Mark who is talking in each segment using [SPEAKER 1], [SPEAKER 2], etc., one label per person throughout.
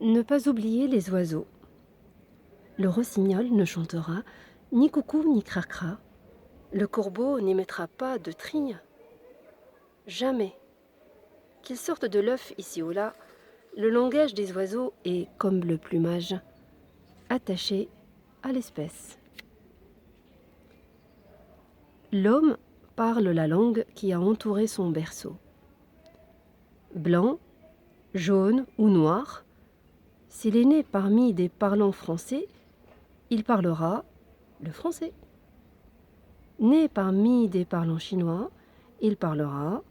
[SPEAKER 1] Ne pas oublier les oiseaux. Le rossignol ne chantera ni coucou ni cracra. Le corbeau n'émettra pas de trille. Jamais. Qu'ils sortent de l'œuf ici ou là, le langage des oiseaux est, comme le plumage, attaché à l'espèce. L'homme parle la langue qui a entouré son berceau. Blanc, jaune ou noir, s'il est né parmi des parlants français, il parlera le français. Né parmi des parlants chinois, il parlera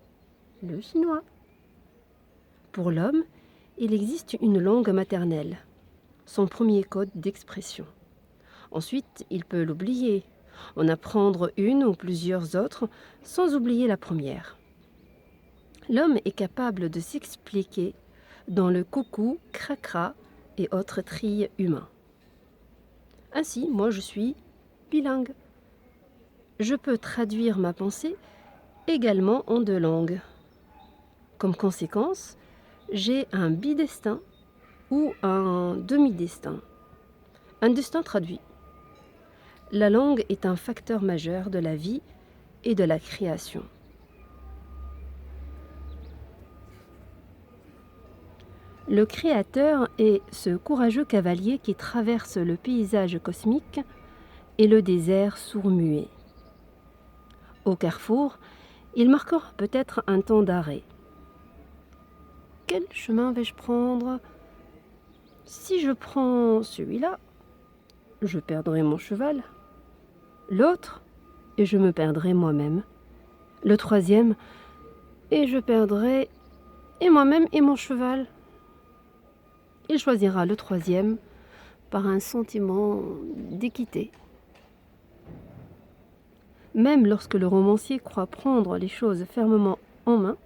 [SPEAKER 1] le chinois. Pour l'homme, il existe une langue maternelle, son premier code d'expression. Ensuite, il peut l'oublier, en apprendre une ou plusieurs autres sans oublier la première. L'homme est capable de s'expliquer dans le coucou, cracra et autres trilles humains. Ainsi, moi je suis bilingue. Je peux traduire ma pensée également en deux langues. Comme conséquence, j'ai un bidestin ou un demi-destin. Un destin traduit. La langue est un facteur majeur de la vie et de la création. Le créateur est ce courageux cavalier qui traverse le paysage cosmique et le désert sourd-muet. Au carrefour, il marquera peut-être un temps d'arrêt. Quel chemin vais-je prendre ? Si je prends celui-là, je perdrai mon cheval. L'autre, et je me perdrai moi-même. Le troisième, et je perdrai et moi-même et mon cheval. Il choisira le troisième par un sentiment d'équité. Même lorsque le romancier croit prendre les choses fermement en main,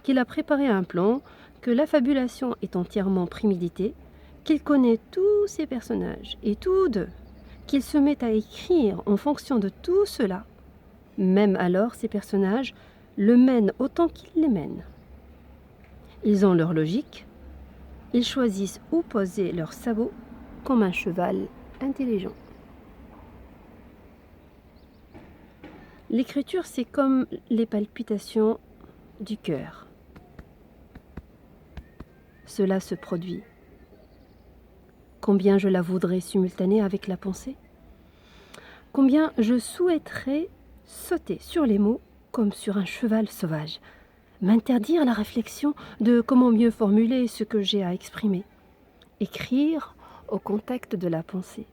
[SPEAKER 1] qu'il a préparé un plan, que l'affabulation est entièrement préméditée, qu'il connaît tous ses personnages et tous d'eux, qu'il se met à écrire en fonction de tout cela, même alors ces personnages le mènent autant qu'il les mène. Ils ont leur logique, ils choisissent où poser leurs sabots comme un cheval intelligent. L'écriture, c'est comme les palpitations du cœur. Cela se produit. Combien je la voudrais simultanée avec la pensée ? Combien je souhaiterais sauter sur les mots comme sur un cheval sauvage, m'interdire la réflexion de comment mieux formuler ce que j'ai à exprimer. Écrire au contact de la pensée.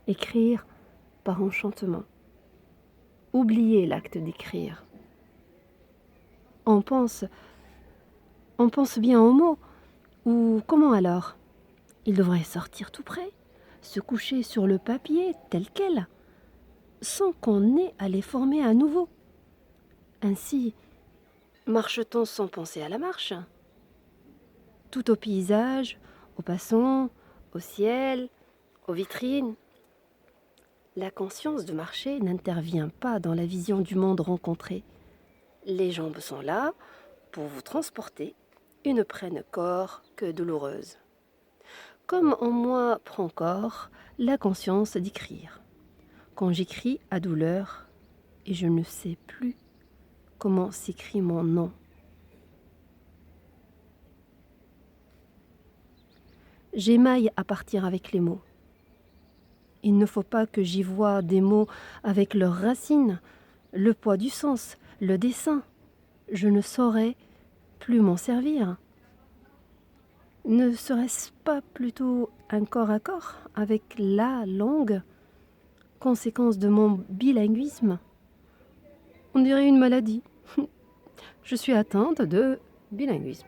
[SPEAKER 1] Écrire par enchantement. Oublier l'acte d'écrire. On pense bien aux mots, ou comment alors ? Il devrait sortir tout près, se coucher sur le papier tel quel, sans qu'on ait à les former à nouveau. Ainsi, marche-t-on sans penser à la marche ? Tout au paysage, aux passants, au ciel, aux vitrines. La conscience de marcher n'intervient pas dans la vision du monde rencontré. Les jambes sont là pour vous transporter et ne prennent corps que douloureuse. Comme en moi prend corps la conscience d'écrire. Quand j'écris à douleur et je ne sais plus comment s'écrit mon nom. J'émaille à partir avec les mots. Il ne faut pas que j'y voie des mots avec leurs racines, le poids du sens, le dessin. Je ne saurais plus m'en servir. Ne serait-ce pas plutôt un corps à corps avec la langue, conséquence de mon bilinguisme ? On dirait une maladie. Je suis atteinte de bilinguisme.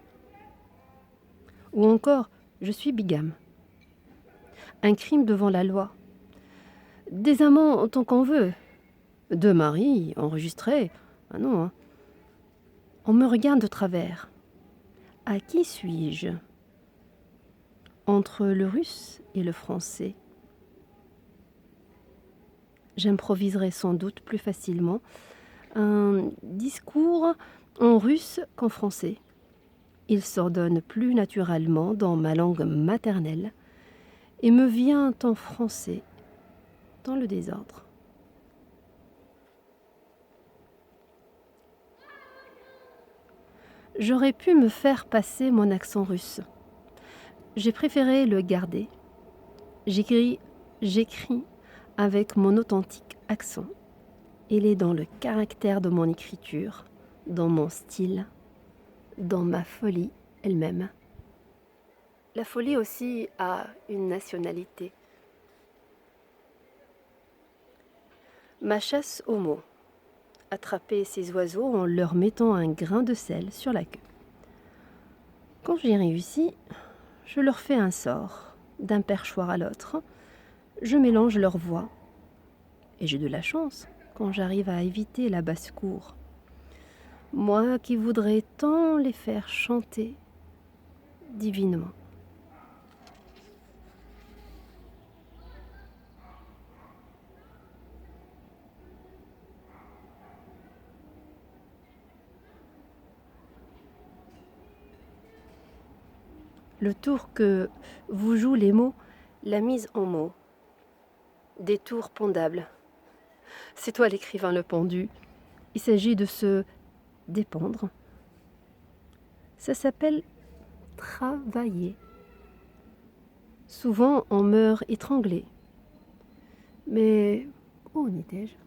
[SPEAKER 1] Ou encore, je suis bigame. Un crime devant la loi. Des amants tant qu'on veut. Deux maris enregistrés. Ah non, hein. On me regarde de travers. À qui suis-je ? Entre le russe et le français. J'improviserai sans doute plus facilement un discours en russe qu'en français. il s'ordonne plus naturellement dans ma langue maternelle et me vient en français dans le désordre. J'aurais pu me faire passer mon accent russe. J'ai préféré le garder. J'écris avec mon authentique accent. Il est dans le caractère de mon écriture, dans mon style, dans ma folie elle-même. La folie aussi a une nationalité. Ma chasse aux mots. Attraper ces oiseaux en leur mettant un grain de sel sur la queue. Quand j'y réussis, je leur fais un sort, d'un perchoir à l'autre. Je mélange leurs voix. Et j'ai de la chance quand j'arrive à éviter la basse-cour. Moi qui voudrais tant les faire chanter divinement. Le tour que vous jouent les mots, la mise en mots. Des tours pondables. C'est toi l'écrivain le pendu. Il s'agit de se dépendre. Ça s'appelle travailler. Souvent on meurt étranglé. Mais où en étais-je ?